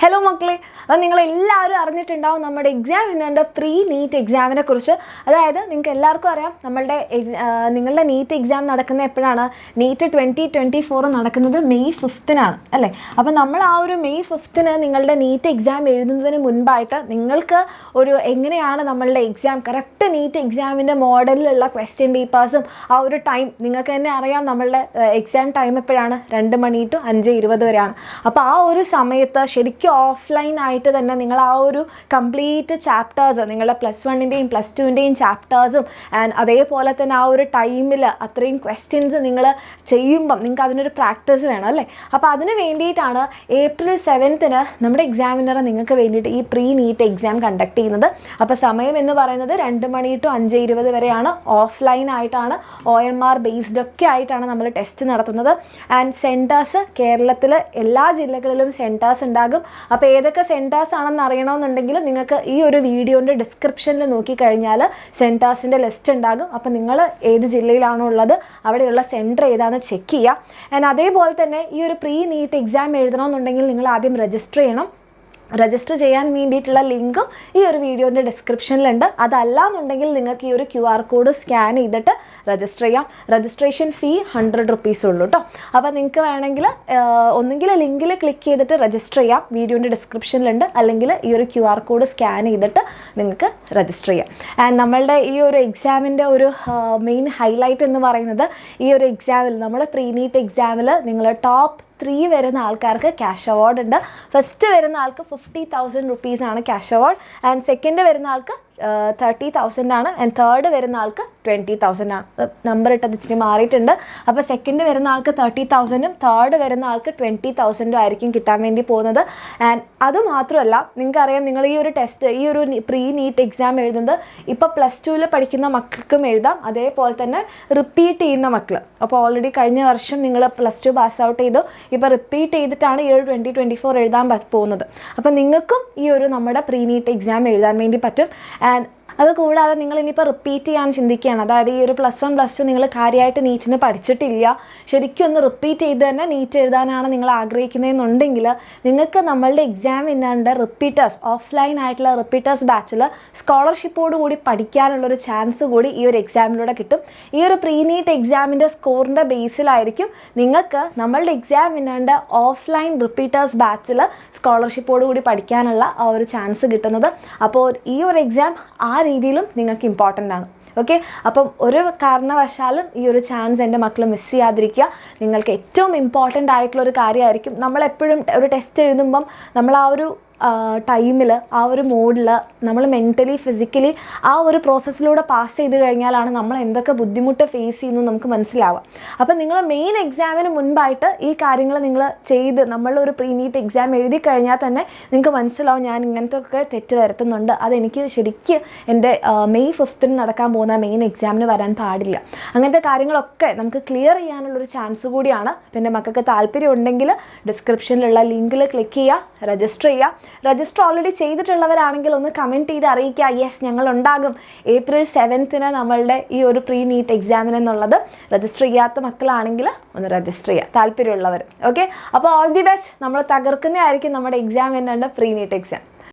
Hello മക്കളെ, അത് നിങ്ങളെല്ലാവരും അറിഞ്ഞിട്ടുണ്ടാവും നമ്മുടെ എക്സാം വിന്നറിൻ്റെ പ്രീ നീറ്റ് എക്സാമിനെ കുറിച്ച്. അതായത് നിങ്ങൾക്ക് എല്ലാവർക്കും അറിയാം നിങ്ങളുടെ നീറ്റ് എക്സാം നടക്കുന്ന എപ്പോഴാണ്? നീറ്റ് 2024 നടക്കുന്നത് മെയ് 5-നാണ് അല്ലേ? അപ്പോൾ നമ്മൾ ആ ഒരു മെയ് 5-ന് നിങ്ങളുടെ നീറ്റ് എക്സാം എഴുതുന്നതിന് മുൻപായിട്ട് നിങ്ങൾക്ക് എങ്ങനെയാണ് നമ്മളുടെ എക്സാം കറക്റ്റ് നീറ്റ് എക്സാമിൻ്റെ മോഡലിലുള്ള ക്വസ്റ്റ്യൻ പേപ്പേഴ്സും ആ ഒരു ടൈം നിങ്ങൾക്ക് തന്നെ അറിയാം. നമ്മളുടെ എക്സാം ടൈം എപ്പോഴാണ്? 2 മണി ടു 5:20 വരെയാണ്. അപ്പോൾ ആ ഒരു സമയത്ത് ശരിക്കും ഓഫ്ലൈൻ ആയിട്ട് തന്നെ നിങ്ങൾ ആ ഒരു കംപ്ലീറ്റ് ചാപ്റ്റേഴ്സ് നിങ്ങളുടെ +1-ൻ്റെയും +2-ൻ്റെയും ചാപ്റ്റേഴ്സും ആൻഡ് അതേപോലെ തന്നെ ആ ഒരു ടൈമിൽ അത്രയും ക്വസ്റ്റ്യൻസ് നിങ്ങൾ ചെയ്യുമ്പം നിങ്ങൾക്ക് അതിനൊരു പ്രാക്ടീസ് വേണം അല്ലേ? അപ്പോൾ അതിന് വേണ്ടിയിട്ടാണ് April 7-ന് നമ്മുടെ എക്സാമിനർ നിങ്ങൾക്ക് വേണ്ടിയിട്ട് ഈ പ്രീ നീറ്റ് എക്സാം കണ്ടക്ട് ചെയ്യുന്നത്. അപ്പോൾ സമയം എന്ന് പറയുന്നത് 2 മണി ടു 5:20 വരെയാണ്. ഓഫ്ലൈൻ ആയിട്ടാണ്, OMR ബേസ്ഡ് ഒക്കെ ആയിട്ടാണ് നമ്മൾ ടെസ്റ്റ് നടത്തുന്നത്. ആൻഡ് സെൻറ്റേഴ്സ് കേരളത്തിൽ എല്ലാ ജില്ലകളിലും സെൻറ്റേഴ്സ് ഉണ്ടാകും. അപ്പോൾ ഏതൊക്കെ സെൻറ്റേഴ്സ് ആണെന്ന് അറിയണമെന്നുണ്ടെങ്കിൽ നിങ്ങൾക്ക് ഈ ഒരു വീഡിയോൻ്റെ ഡിസ്ക്രിപ്ഷനിൽ നോക്കിക്കഴിഞ്ഞാൽ സെൻറ്റേഴ്സിൻ്റെ ലിസ്റ്റ് ഉണ്ടാകും. അപ്പോൾ നിങ്ങൾ ഏത് ജില്ലയിലാണോ ഉള്ളത് അവിടെയുള്ള സെൻറ്റർ ഏതാണ് ചെക്ക് ചെയ്യുക. ആൻഡ് അതേപോലെ തന്നെ ഈ ഒരു പ്രീ നീറ്റ് എക്സാം എഴുതണമെന്നുണ്ടെങ്കിൽ നിങ്ങൾ ആദ്യം രജിസ്റ്റർ ചെയ്യണം. രജിസ്റ്റർ ചെയ്യാൻ വേണ്ടിയിട്ടുള്ള ലിങ്കും ഈ ഒരു വീഡിയോൻ്റെ ഡിസ്ക്രിപ്ഷനിലുണ്ട്. അതല്ല എന്നുണ്ടെങ്കിൽ നിങ്ങൾക്ക് ഈ ഒരു QR കോഡ് സ്കാൻ ചെയ്തിട്ട് രജിസ്റ്റർ ചെയ്യാം. രജിസ്ട്രേഷൻ ഫീ 100 റുപ്പീസ് ഉള്ളൂ കേട്ടോ. അപ്പോൾ നിങ്ങൾക്ക് വേണമെങ്കിൽ ഒന്നെങ്കിൽ ലിങ്കിൽ ക്ലിക്ക് ചെയ്തിട്ട് രജിസ്റ്റർ ചെയ്യാം, വീഡിയോൻ്റെ ഡിസ്ക്രിപ്ഷനിലുണ്ട്. അല്ലെങ്കിൽ ഈ ഒരു QR കോഡ് സ്കാൻ ചെയ്തിട്ട് നിങ്ങൾക്ക് രജിസ്റ്റർ ചെയ്യാം. ആൻഡ് നമ്മളുടെ ഈ ഒരു എക്സാമിൻ്റെ ഒരു മെയിൻ ഹൈലൈറ്റ് എന്ന് പറയുന്നത് ഈ ഒരു എക്സാമിൽ നമ്മുടെ പ്രീ നീറ്റ് എക്സാമിൽ നിങ്ങൾ ടോപ്പ് 3 വരുന്ന ആൾക്കാർക്ക് ക്യാഷ് അവാർഡ് ഉണ്ട്. ഫസ്റ്റ് വരുന്ന ആൾക്ക് 50,000 റുപ്പീസാണ് ക്യാഷ് അവാർഡ്. ആൻഡ് സെക്കൻഡ് വരുന്ന ആൾക്ക് 30,000 ആണ്. ആൻഡ് തേർഡ് വരുന്ന ആൾക്ക് 20,000 ആണ്. നമ്പർ ഇട്ടത് ഇച്ചിരി മാറിയിട്ടുണ്ട്. അപ്പോൾ സെക്കൻഡ് വരുന്ന ആൾക്ക് 30,000-ഉം തേർഡ് വരുന്ന ആൾക്ക് 20,000-ഉം ആയിരിക്കും കിട്ടാൻ വേണ്ടി പോകുന്നത്. ആൻഡ് അതുമാത്രമല്ല, നിങ്ങൾക്കറിയാം നിങ്ങൾ ഈ ഒരു ടെസ്റ്റ് ഈ ഒരു പ്രീ നീറ്റ് എക്സാം എഴുതുന്നത് ഇപ്പോൾ +2-ൽ പഠിക്കുന്ന മക്കൾക്കും എഴുതാം, അതേപോലെ തന്നെ റിപ്പീറ്റ് ചെയ്യുന്ന മക്കൾ. അപ്പോൾ ഓൾറെഡി കഴിഞ്ഞ വർഷം നിങ്ങൾ +2 പാസ് ഔട്ട് ചെയ്തു, ഇപ്പോൾ റിപ്പീറ്റ് ചെയ്തിട്ടാണ് ഈ ഒരു 2024 എഴുതാൻ പോകുന്നത്. അപ്പോൾ നിങ്ങൾക്കും ഈ ഒരു നമ്മുടെ പ്രീ നീറ്റ് എക്സാം എഴുതാൻ വേണ്ടി പറ്റും. ആൻഡ് അതുകൂടാതെ നിങ്ങൾ ഇനിയിപ്പോൾ റിപ്പീറ്റ് ചെയ്യാൻ ചിന്തിക്കുകയാണ്, അതായത് ഈ ഒരു +1 +2 നിങ്ങൾ കാര്യമായിട്ട് നീറ്റിന് പഠിച്ചിട്ടില്ല, ശരിക്കും ഒന്ന് റിപ്പീറ്റ് ചെയ്ത് തന്നെ നീറ്റ് എഴുതാനാണ് നിങ്ങൾ ആഗ്രഹിക്കുന്നതെന്നുണ്ടെങ്കിൽ നിങ്ങൾക്ക് നമ്മളുടെ എക്സാം വിന്നറിൻ്റെ റിപ്പീറ്റേഴ്സ് ഓഫ്ലൈൻ ആയിട്ടുള്ള റിപ്പീറ്റേഴ്സ് ബാച്ചിൽ സ്കോളർഷിപ്പോട് കൂടി പഠിക്കാനുള്ളൊരു ചാൻസ് കൂടി ഈ ഒരു എക്സാമിലൂടെ കിട്ടും. ഈ ഒരു പ്രീ നീറ്റ് എക്സാമിൻ്റെ സ്കോറിൻ്റെ ബേസിലായിരിക്കും നിങ്ങൾക്ക് നമ്മളുടെ എക്സാം വിന്നറിൻ്റെ ഓഫ്ലൈൻ റിപ്പീറ്റേഴ്സ് ബാച്ചിൽ സ്കോളർഷിപ്പോട് കൂടി പഠിക്കാനുള്ള ആ ഒരു ചാൻസ് കിട്ടുന്നത്. അപ്പോൾ ഈ ഒരു എക്സാം ആ രീതിയിലും നിങ്ങൾക്ക് ഇമ്പോർട്ടൻ്റ് ആണ്. ഓക്കെ, അപ്പം ഒരു കാരണവശാലും ഈ ഒരു ചാൻസ് എൻ്റെ മക്കൾ മിസ് ചെയ്യാതിരിക്കുക. നിങ്ങൾക്ക് ഏറ്റവും ഇമ്പോർട്ടൻ്റ് ആയിട്ടുള്ളൊരു കാര്യമായിരിക്കും. നമ്മളെപ്പോഴും ഒരു ടെസ്റ്റ് എഴുതുമ്പം നമ്മൾ ആ ഒരു ടൈമിൽ ആ ഒരു മോഡിൽ നമ്മൾ മെൻ്റലി ഫിസിക്കലി ആ ഒരു പ്രോസസ്സിലൂടെ പാസ് ചെയ്ത് കഴിഞ്ഞാലാണ് നമ്മൾ എന്തൊക്കെ ബുദ്ധിമുട്ട് ഫേസ് ചെയ്യുന്നു നമുക്ക് മനസ്സിലാവുക. അപ്പം നിങ്ങൾ മെയിൻ എക്സാമിന് മുൻപായിട്ട് ഈ കാര്യങ്ങൾ നിങ്ങൾ ചെയ്ത് നമ്മളൊരു പ്രീ നീറ്റ് എക്സാം എഴുതി കഴിഞ്ഞാൽ തന്നെ നിങ്ങൾക്ക് മനസ്സിലാവും ഞാൻ ഇങ്ങനത്തെ ഒക്കെ തെറ്റ് വരുത്തുന്നുണ്ട്, അതെനിക്ക് ശരിക്കും എൻ്റെ മെയ് 5-ന് നടക്കാൻ പോകുന്ന മെയിൻ എക്സാമിന് വരാൻ പാടില്ല. അങ്ങനത്തെ കാര്യങ്ങളൊക്കെ നമുക്ക് ക്ലിയർ ചെയ്യാനുള്ളൊരു ചാൻസ് കൂടിയാണ്. പിന്നെ മക്കൾക്ക് താല്പര്യം ഉണ്ടെങ്കിൽ ഡിസ്ക്രിപ്ഷനിലുള്ള ലിങ്കിൽ ക്ലിക്ക് ചെയ്യുക, രജിസ്റ്റർ ചെയ്യുക. രജിസ്റ്റർ ഓൾറെഡി ചെയ്തിട്ടുള്ളവരാണെങ്കിൽ ഒന്ന് കമൻറ്റ് ചെയ്ത് അറിയിക്കുക, യെസ് ഞങ്ങൾ ഉണ്ടാകും April 7-ന് നമ്മളുടെ ഈ ഒരു പ്രീ നീറ്റ് എക്സാമിനെന്നുള്ളത്. രജിസ്റ്റർ ചെയ്യാത്ത മക്കളാണെങ്കിൽ ഒന്ന് രജിസ്റ്റർ ചെയ്യുക, താല്പര്യമുള്ളവർ. ഓക്കെ, അപ്പോൾ ഓൾ ദി ബെസ്റ്റ്. നമ്മൾ തകർക്കുന്നതായിരിക്കും നമ്മുടെ എക്സാം വിന്നറിൻ്റെ പ്രീ നീറ്റ് എക്സാം.